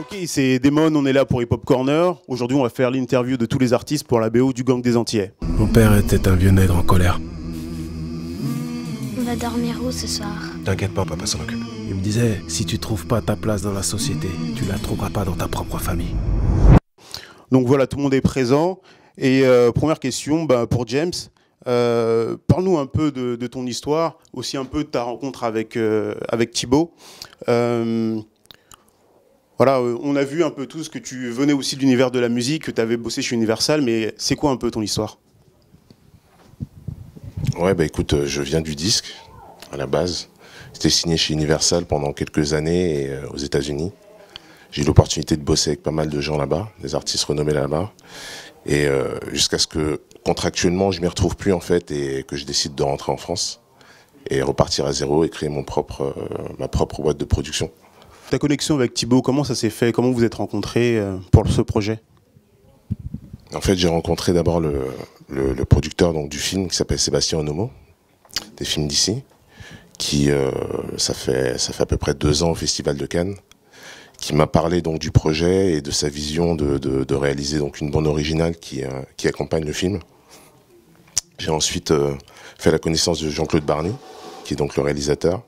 Ok, c'est Damon, on est là pour Hip Hop Corner. Aujourd'hui, on va faire l'interview de tous les artistes pour la BO du Gang des Antillais. Mon père était un vieux nègre en colère. On va dormir où ce soir? T'inquiète pas, papa s'en occupe. Il me disait, si tu trouves pas ta place dans la société, tu la trouveras pas dans ta propre famille. Donc voilà, tout le monde est présent. Et première question pour James. Parle-nous un peu de ton histoire, aussi un peu de ta rencontre avec Thibaut. Voilà, on a vu un peu tous que tu venais aussi de l'univers de la musique, que tu avais bossé chez Universal, mais c'est quoi un peu ton histoire? Ouais, bah écoute, je viens du disque, à la base. J'étais signé chez Universal pendant quelques années aux États-Unis. J'ai eu l'opportunité de bosser avec pas mal de gens là-bas, des artistes renommés là-bas. Et jusqu'à ce que, contractuellement, je m'y retrouve plus en fait et que je décide de rentrer en France et repartir à zéro et créer ma propre boîte de production. Ta connexion avec Thibaut, comment ça s'est fait? Comment vous êtes rencontrés pour ce projet? En fait, j'ai rencontré d'abord le producteur donc, du film qui s'appelle Sébastien Onomo, des films d'ici, qui ça fait à peu près 2 ans au Festival de Cannes, qui m'a parlé donc du projet et de sa vision de réaliser donc une bande originale qui accompagne le film. J'ai ensuite fait la connaissance de Jean-Claude Barny, qui est donc le réalisateur,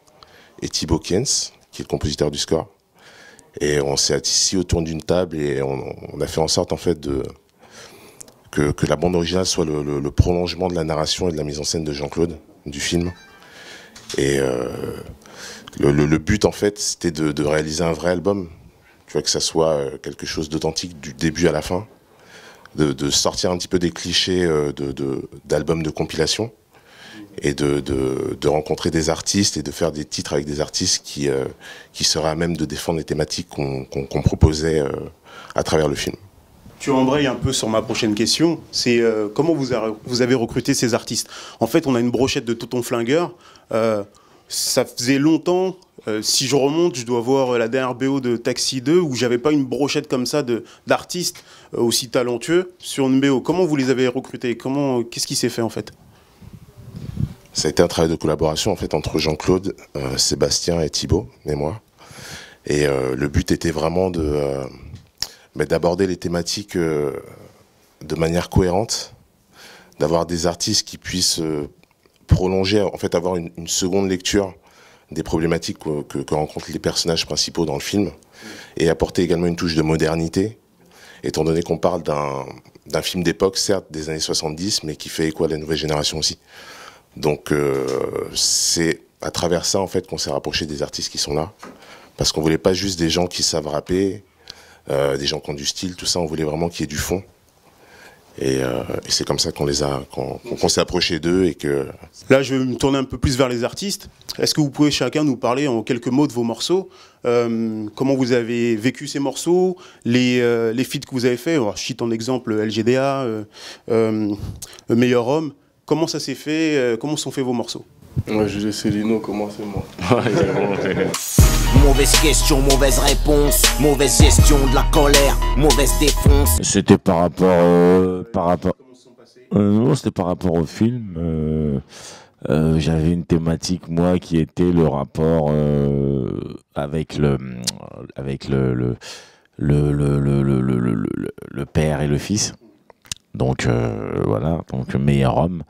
et Thibaut Kienz, qui est le compositeur du score. Et on s'est assis autour d'une table et on a fait en sorte en fait que la bande originale soit le prolongement de la narration et de la mise en scène de Jean-Claude, du film. Et le but en fait c'était de réaliser un vrai album, tu vois, que ça soit quelque chose d'authentique du début à la fin, de sortir un petit peu des clichés d'albums de compilation et de rencontrer des artistes et de faire des titres avec des artistes qui seraient à même de défendre les thématiques qu'on proposait à travers le film. Tu embrayes un peu sur ma prochaine question, c'est comment vous avez recruté ces artistes? En fait, on a une brochette de Tonton Flingueur. Ça faisait longtemps, si je remonte, je dois voir la dernière BO de Taxi 2 où j'avais pas une brochette comme ça d'artistes aussi talentueux sur une BO. Comment vous les avez recrutés? Qu'est-ce qui s'est fait en fait? Ça a été un travail de collaboration en fait entre Jean-Claude, Sébastien et Thibaut et moi. Et le but était vraiment d'aborder les thématiques de manière cohérente, d'avoir des artistes qui puissent prolonger, en fait avoir une seconde lecture des problématiques que rencontrent les personnages principaux dans le film et apporter également une touche de modernité, étant donné qu'on parle d'un film d'époque, certes des années 70, mais qui fait écho à la nouvelle génération aussi. Donc c'est à travers ça en fait qu'on s'est rapproché des artistes qui sont là, parce qu'on voulait pas juste des gens qui savent rapper, des gens qui ont du style, tout ça, on voulait vraiment qu'il y ait du fond. Et c'est comme ça qu'on s'est approché d'eux et que... Là, je vais me tourner un peu plus vers les artistes. Est-ce que vous pouvez chacun nous parler en quelques mots de vos morceaux? Comment vous avez vécu ces morceaux, les feats que vous avez fait? Alors, je cite en exemple LGDA, Meilleur Homme. Comment ça s'est fait? Comment sont faits vos morceaux? Ouais, je laisse Lino commencer moi. Mauvaise question, mauvaise réponse, mauvaise gestion de la colère, mauvaise défonce. C'était par rapport non, c'était par rapport au film. J'avais une thématique moi qui était le rapport avec le père et le fils. Donc voilà, donc Meilleur Homme.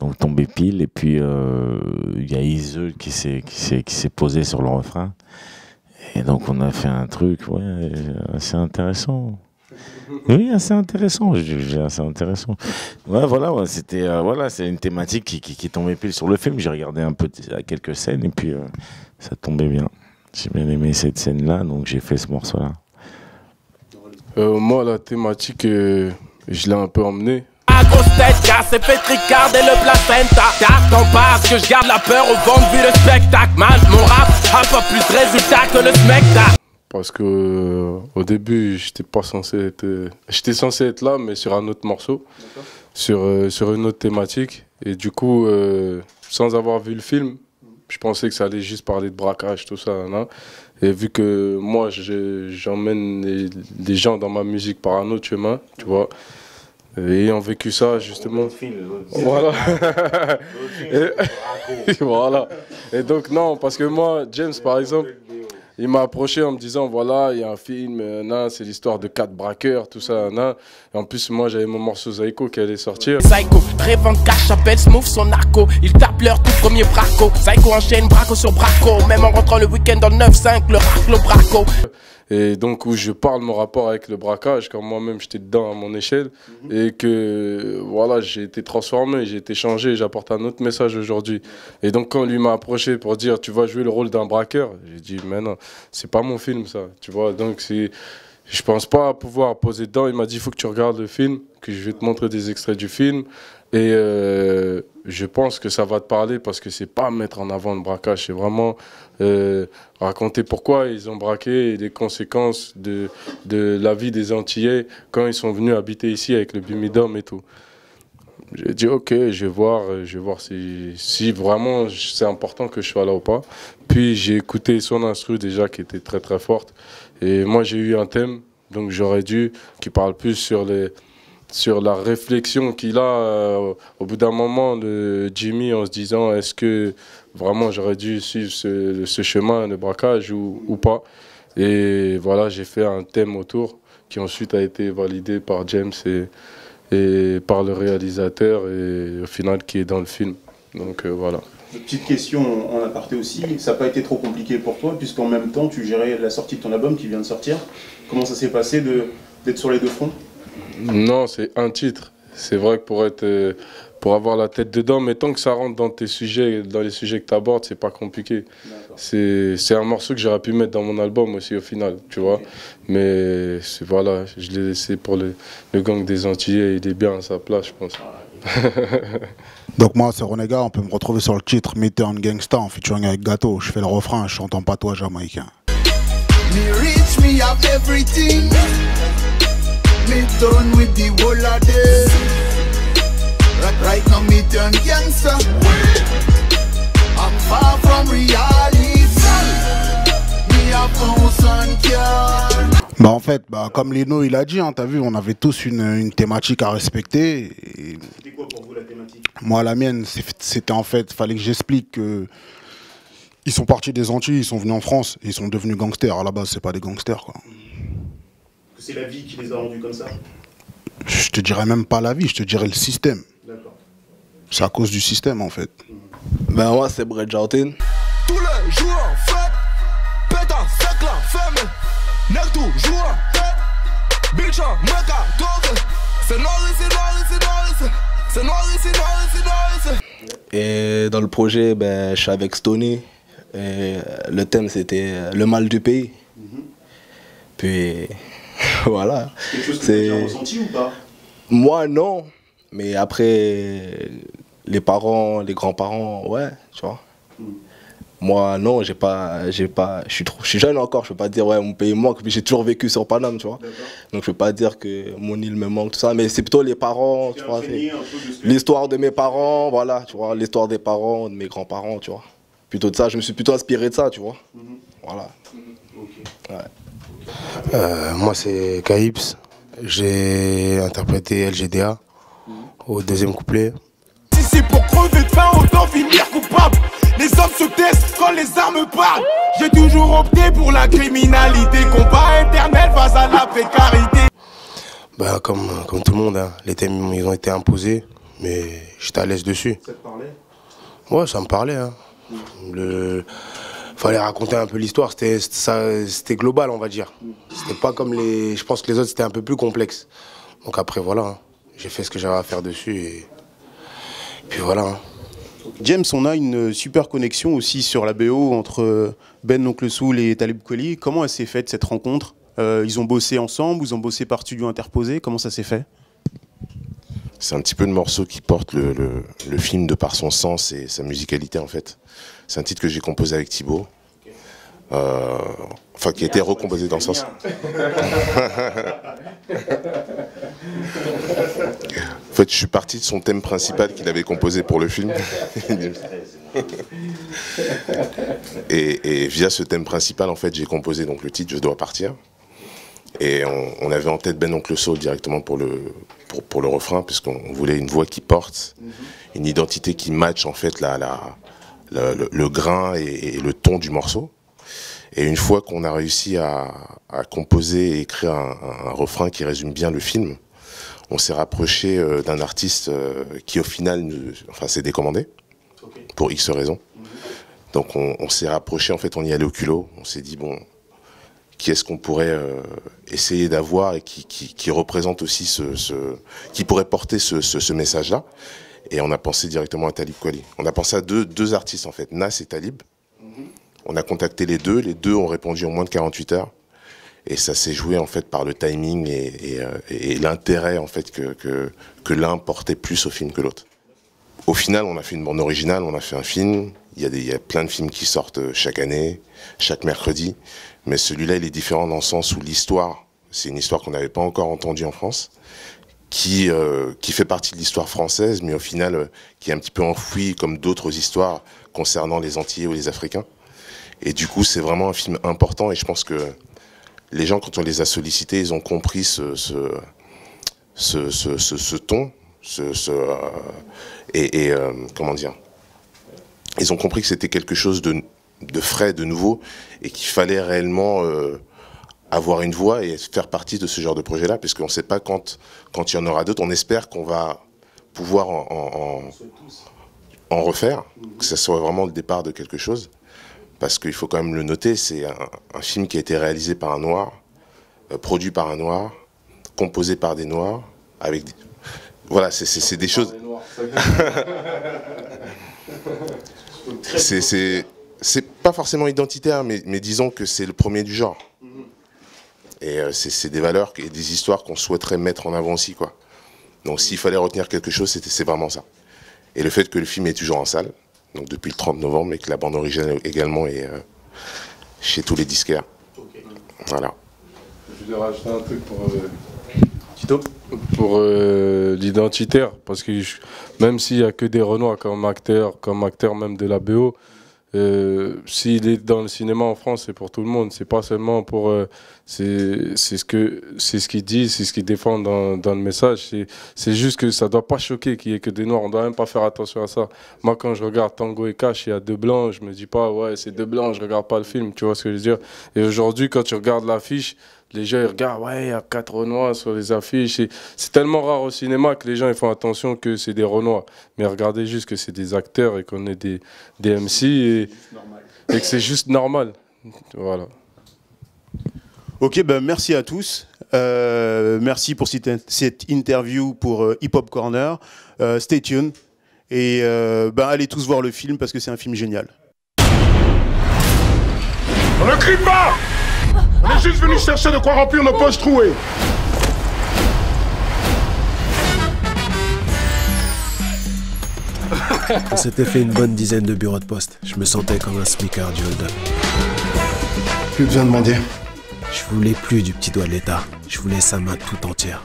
Donc tombé pile, et puis il y a Iseul qui s'est posé sur le refrain. Et donc on a fait un truc assez intéressant. Oui, assez intéressant, je dis assez intéressant. Ouais, voilà, ouais, c'était c'est une thématique qui tombait pile sur le film. J'ai regardé un peu quelques scènes et puis ça tombait bien. J'ai bien aimé cette scène-là, donc j'ai fait ce morceau-là. Moi, la thématique, je l'ai un peu emmenée. Ma grosse tête casse, c'est fait tricarder le placenta. T'attends pas à ce que je garde la peur au ventre vu le spectacle. Man, mon rap a pas plus de résultats que le spectacle. Parce que au début, j'étais censé être là, mais sur un autre morceau, sur une autre thématique. Et du coup, sans avoir vu le film, je pensais que ça allait juste parler de braquage, tout ça. Hein. Et vu que moi, j'emmène les gens dans ma musique par un autre chemin, tu vois. Et ayant vécu ça, justement. Voilà. Voilà. Et donc, non, parce que moi, James, par exemple, il m'a approché en me disant voilà, il y a un film, c'est l'histoire de 4 braqueurs, tout ça, Et en plus, moi, j'avais mon morceau Zaiko qui allait sortir. Psycho, rêvant de cash, appelle Smooth son narco. Il tape leur tout premier braco. Psycho enchaîne braco sur braco. Même en rentrant le week-end dans le 9-5, le racle le braco. Et donc où je parle mon rapport avec le braquage, quand moi-même j'étais dedans à mon échelle, et que voilà, j'ai été transformé, j'ai été changé, j'apporte un autre message aujourd'hui. Et donc quand lui m'a approché pour dire tu vas jouer le rôle d'un braqueur, j'ai dit mais non, c'est pas mon film ça, tu vois. Donc je pense pas pouvoir poser dedans. Il m'a dit il faut que tu regardes le film, que je vais te montrer des extraits du film. Et je pense que ça va te parler parce que c'est pas mettre en avant le braquage, c'est vraiment raconter pourquoi ils ont braqué et les conséquences de la vie des Antillais quand ils sont venus habiter ici avec le Bimidum et tout. J'ai dit ok, je vais voir si vraiment c'est important que je sois là ou pas. Puis j'ai écouté son instru déjà qui était très très forte. Et moi j'ai eu un thème, donc j'aurais dû qui parle plus sur la réflexion qu'il a au bout d'un moment de Jimmy en se disant est-ce que vraiment j'aurais dû suivre ce chemin de braquage ou pas. Et voilà, j'ai fait un thème autour qui ensuite a été validé par James et par le réalisateur et au final qui est dans le film. Donc voilà. Petite question en aparté aussi, ça n'a pas été trop compliqué pour toi puisqu'en même temps tu gérais la sortie de ton album qui vient de sortir. Comment ça s'est passé d'être sur les deux fronts? Non, c'est un titre. C'est vrai que pour avoir la tête dedans, mais tant que ça rentre dans tes sujets, dans les sujets que tu abordes, c'est pas compliqué. C'est un morceau que j'aurais pu mettre dans mon album aussi au final, tu vois. Okay. Mais voilà, je l'ai laissé pour le gang des Antillais, il est bien à sa place, je pense. Donc moi, c'est Renégat, on peut me retrouver sur le titre Midtown Gangsta en featuring avec Gâteau. Je fais le refrain, je chante en patois jamaïcain. Me reach me have everything. Me done with the whole of them. Right now me turn gangster. I'm far from reality. Me have thousand cars. Bah en fait, comme Lino il a dit, hein, t'as vu, on avait tous une thématique à respecter. C'était quoi pour vous la thématique? Moi la mienne, c'était en fait, fallait que j'explique que ils sont partis des Antilles, ils sont venus en France, et ils sont devenus gangsters. À la base, c'est pas des gangsters quoi. C'est la vie qui les a rendus comme ça? Je te dirais même pas la vie, je te dirais le système. D'accord. C'est à cause du système en fait. Ben moi c'est Brett Jartin. Tous les jours en fête, pétard, sec la femme, nec toujours en tête, bicha, mec dog, c'est noir ici, noir ici, noir ici, c'est noir ici, noir ici, noir ici. Et dans le projet, ben, je suis avec Stoney, et le thème c'était le mal du pays. Puis voilà. Quelque chose que tu as déjà ressenti ou pas? Moi non, mais après les parents, les grands-parents, ouais, tu vois. Moi non, je suis jeune encore, je peux pas dire ouais mon pays manque, mais j'ai toujours vécu sur Paname, tu vois. Donc je peux pas dire que mon île me manque tout ça, mais c'est plutôt les parents, tu vois, l'histoire de mes parents, voilà, tu vois, l'histoire des parents, de mes grands-parents, tu vois. Plutôt de ça, je me suis plutôt inspiré de ça, tu vois. Voilà. Ouais. Moi c'est Caïps, j'ai interprété LGDA au deuxième couplet. Si c'est pour crever de faim, autant finir coupable. Les hommes se taisent quand les armes parlent. J'ai toujours opté pour la criminalité. Combat éternel face à la précarité. Bah comme tout le monde, hein. Les thèmes ils ont été imposés, mais j'étais à l'aise dessus. Ça te parlait? Ouais, ça me parlait. Hein. Fallait raconter un peu l'histoire, c'était global on va dire. C'était pas comme les... Je pense que les autres c'était un peu plus complexe. Donc après voilà, hein. J'ai fait ce que j'avais à faire dessus et puis voilà. Hein. James, on a une super connexion aussi sur la BO entre Ben Oncle Soul et Talib Kweli. Comment elle s'est faite cette rencontre? Ils ont bossé ensemble, ils ont bossé par studio interposé, comment ça s'est fait? C'est un petit peu le morceau qui porte le film de par son sens et sa musicalité en fait. C'est un titre que j'ai composé avec Thibaut. Enfin, qui a été recomposé dans le sens. En fait, je suis parti de son thème principal qu'il avait composé pour le film. et via ce thème principal, en fait, j'ai composé donc le titre Je dois partir. Et on avait en tête Ben Oncle Soul directement pour le refrain, puisqu'on voulait une voix qui porte, une identité qui matche en fait le grain et le ton du morceau. Et une fois qu'on a réussi à composer et écrire un refrain qui résume bien le film, on s'est rapproché d'un artiste qui au final s'est décommandé, pour X raisons. Donc on s'est rapproché, en fait on y allait au culot, on s'est dit bon, qui est-ce qu'on pourrait essayer d'avoir et qui représente aussi qui pourrait porter ce message-là. Et on a pensé directement à Talib Kweli. On a pensé à deux artistes en fait, Nas et Talib. On a contacté les deux ont répondu en moins de 48 heures. Et ça s'est joué en fait par le timing et l'intérêt en fait que l'un portait plus au film que l'autre. Au final, on a fait une bande originale, on a fait un film. Il y a plein de films qui sortent chaque année, chaque mercredi. Mais celui-là, il est différent dans le sens où l'histoire, c'est une histoire qu'on n'avait pas encore entendue en France, qui fait partie de l'histoire française, mais au final, qui est un petit peu enfouie comme d'autres histoires concernant les Antillais ou les Africains. Et du coup, c'est vraiment un film important et je pense que les gens, quand on les a sollicités, ils ont compris ce ton, comment dire, ils ont compris que c'était quelque chose de frais, de nouveau, et qu'il fallait réellement avoir une voix et faire partie de ce genre de projet-là, puisqu'on ne sait pas quand il y en aura d'autres. On espère qu'on va pouvoir en refaire, que ce soit vraiment le départ de quelque chose. Parce qu'il faut quand même le noter, c'est un film qui a été réalisé par un noir, produit par un noir, composé par des noirs, avec des... Voilà, c'est des choses... c'est pas forcément identitaire, mais disons que c'est le premier du genre. Et c'est des valeurs et des histoires qu'on souhaiterait mettre en avant aussi, quoi. Donc s'il fallait retenir quelque chose, c'est vraiment ça. Et le fait que le film est toujours en salle, donc depuis le 30 novembre, et que la bande originale également est chez tous les disquaires. Okay. Voilà. Je voulais rajouter un truc pour l'identitaire, parce que même s'il n'y a que des Renois comme acteur même de la BO, s'il est dans le cinéma en France, c'est pour tout le monde, c'est pas seulement pour... c'est ce qu'ils disent, c'est ce qu'ils défendent dans le message, c'est juste que ça doit pas choquer qu'il y ait que des Noirs, on doit même pas faire attention à ça. Moi quand je regarde Tango et Cash, il y a 2 Blancs, je me dis pas ouais c'est 2 Blancs, je regarde pas le film, tu vois ce que je veux dire. Et aujourd'hui quand tu regardes l'affiche, les gens ils regardent, ouais, il y a 4 Renois sur les affiches. C'est tellement rare au cinéma que les gens ils font attention que c'est des Renois. Mais regardez juste que c'est des acteurs et qu'on est des MC et que c'est juste normal. Voilà. Ok, ben merci à tous. Merci pour cette interview pour Hip Hop Corner. Stay tuned. Et allez tous voir le film parce que c'est un film génial. On ne crie pas! On est juste venu chercher de quoi remplir nos poches trouées. On s'était fait une bonne dizaine de bureaux de poste. Je me sentais comme un smicard du hold-up. Plus besoin de demander. Je voulais plus du petit doigt de l'État. Je voulais sa main tout entière.